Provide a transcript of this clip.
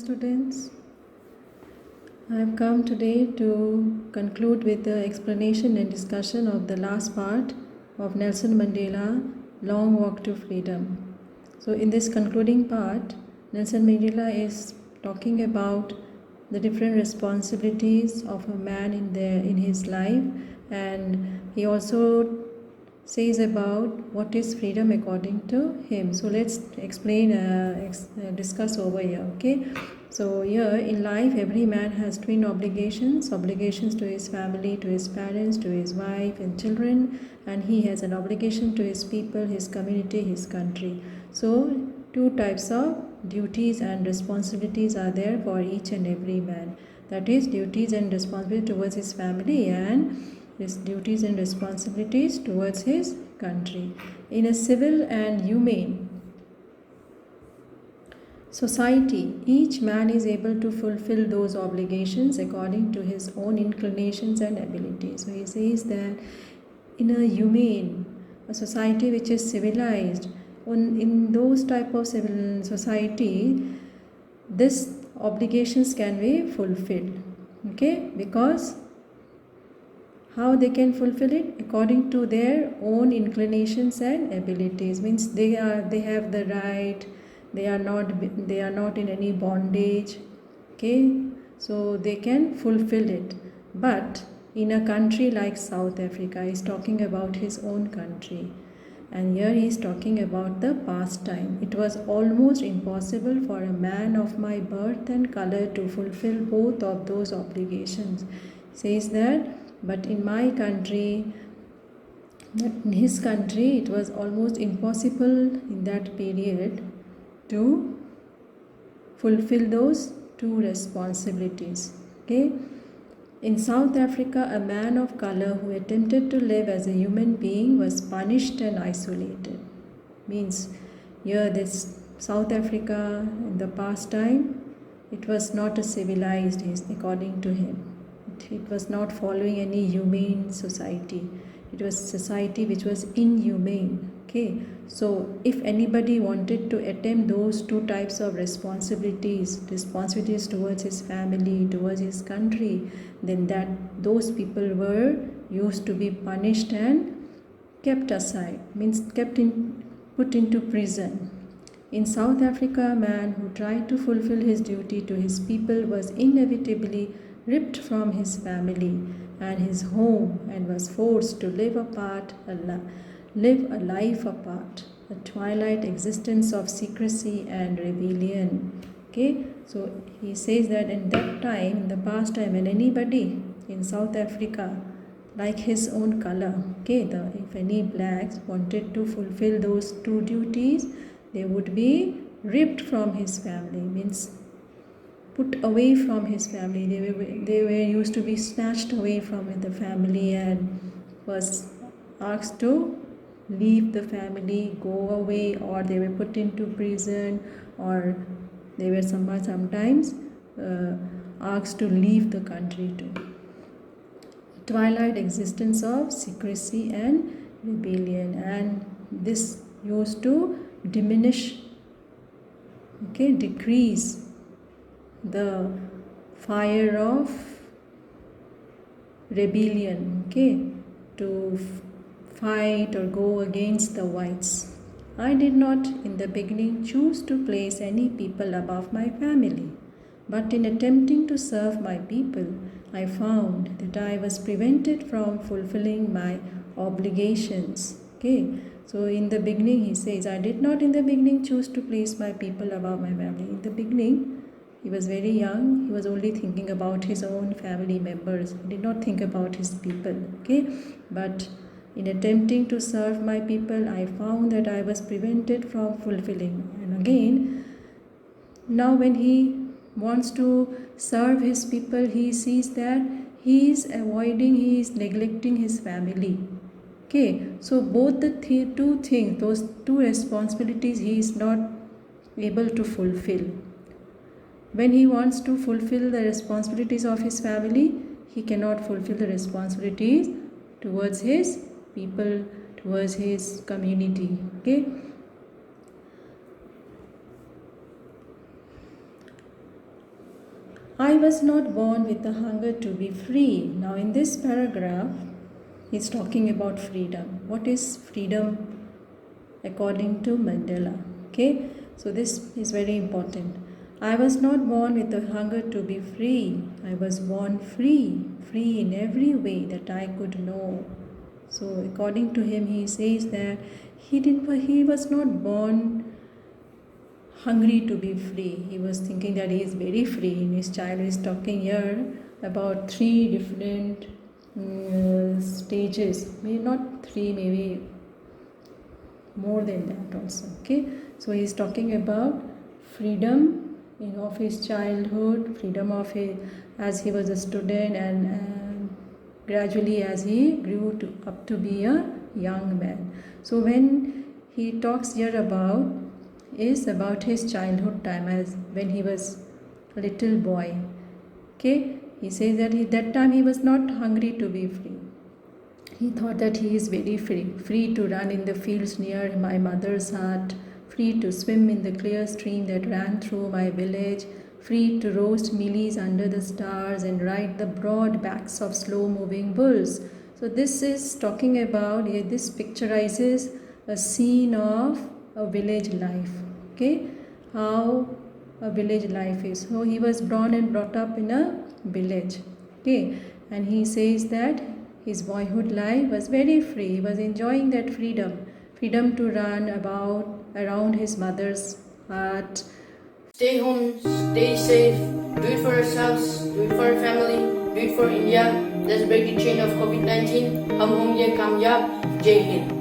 students. I have come today to conclude with the explanation and discussion of the last part of Nelson Mandela, Long Walk to Freedom. So in this concluding part, Nelson Mandela is talking about the different responsibilities of a man in his life, and he also says about what is freedom according to him. So let's discuss over here. Okay, so here in life every man has twin obligations to his family, to his parents, to his wife and children, and he has an obligation to his people, his community, his country. So two types of duties and responsibilities are there for each and every man. That is, duties and responsibility towards his family and his duties and responsibilities towards his country. In a civil and humane society, each man is able to fulfill those obligations according to his own inclinations and abilities. So he says that in a humane, a society which is civilized, in those type of civil society, this obligations can be fulfilled. Okay, because how they can fulfill it? According to their own inclinations and abilities. Means they have the right, they are not in any bondage. Okay, so they can fulfill it. But in a country like South Africa, he's talking about his own country, and here he is talking about the past time. It was almost impossible for a man of my birth and color to fulfill both of those obligations. Says that, but in my country, in his country, it was almost impossible in that period to fulfill those two responsibilities. Okay. In South Africa, a man of color who attempted to live as a human being was punished and isolated. Means here this South Africa in the past time, it was not a civilized, according to him. It was not following any humane society. It was society which was inhumane. Okay, so if anybody wanted to attempt those two types of responsibilities towards his family, towards his country, then those people were used to be punished and kept aside, means put into prison. In South Africa, a man who tried to fulfill his duty to his people was inevitably ripped from his family and his home and was forced to live a life apart, a twilight existence of secrecy and rebellion. Okay, so he says that in that time, in the past time, when anybody in South Africa like his own color, okay, if any blacks wanted to fulfill those two duties, they would be ripped from his family, means put away from his family. They were used to be snatched away from the family and was asked to leave the family, go away, or they were put into prison, or they were sometimes asked to leave the country too. Twilight existence of secrecy and rebellion, and this used to decrease the fire of rebellion, to fight or go against the whites. I did not in the beginning choose to place any people above my family, but in attempting to serve my people, I found that I was prevented from fulfilling my obligations. Okay, so in the beginning he says, I did not in the beginning choose to place my people above my family. In the beginning, he was very young, he was only thinking about his own family members, he did not think about his people. Okay, but in attempting to serve my people, I found that I was prevented from fulfilling. And again, now when he wants to serve his people, he sees that he is neglecting his family. Okay, so both the two things, those two responsibilities, he is not able to fulfill. When he wants to fulfill the responsibilities of his family, he cannot fulfill the responsibilities towards his people, towards his community. Okay. I was not born with a hunger to be free. Now, in this paragraph, he's talking about freedom. What is freedom according to Mandela? Okay, so this is very important. I was not born with a hunger to be free. I was born free, free in every way that I could know. So, according to him, he says that he was not born hungry to be free. He was thinking that he is very free. In his child is talking here about three different stages. Maybe not three, maybe more than that also. Okay, so he is talking about freedom of his childhood, freedom of his as he was a student, and gradually as he grew up to be a young man. So when he talks here about is about his childhood time, as when he was a little boy. Okay, he says that that time he was not hungry to be free. He thought that he is very free to run in the fields near my mother's hut, free to swim in the clear stream that ran through my village, free to roast mealies under the stars and ride the broad backs of slow-moving bulls. So this is talking about, this picturizes a scene of a village life. Okay, how a village life is. So he was born and brought up in a village. Okay, and he says that his boyhood life was very free. He was enjoying that freedom to run about around his mother's hut. Stay home, stay safe, do it for yourselves, do it for your family, do it for India. Let's break the chain of COVID-19. Hum Hong Ye Kamyab. Jai Hind.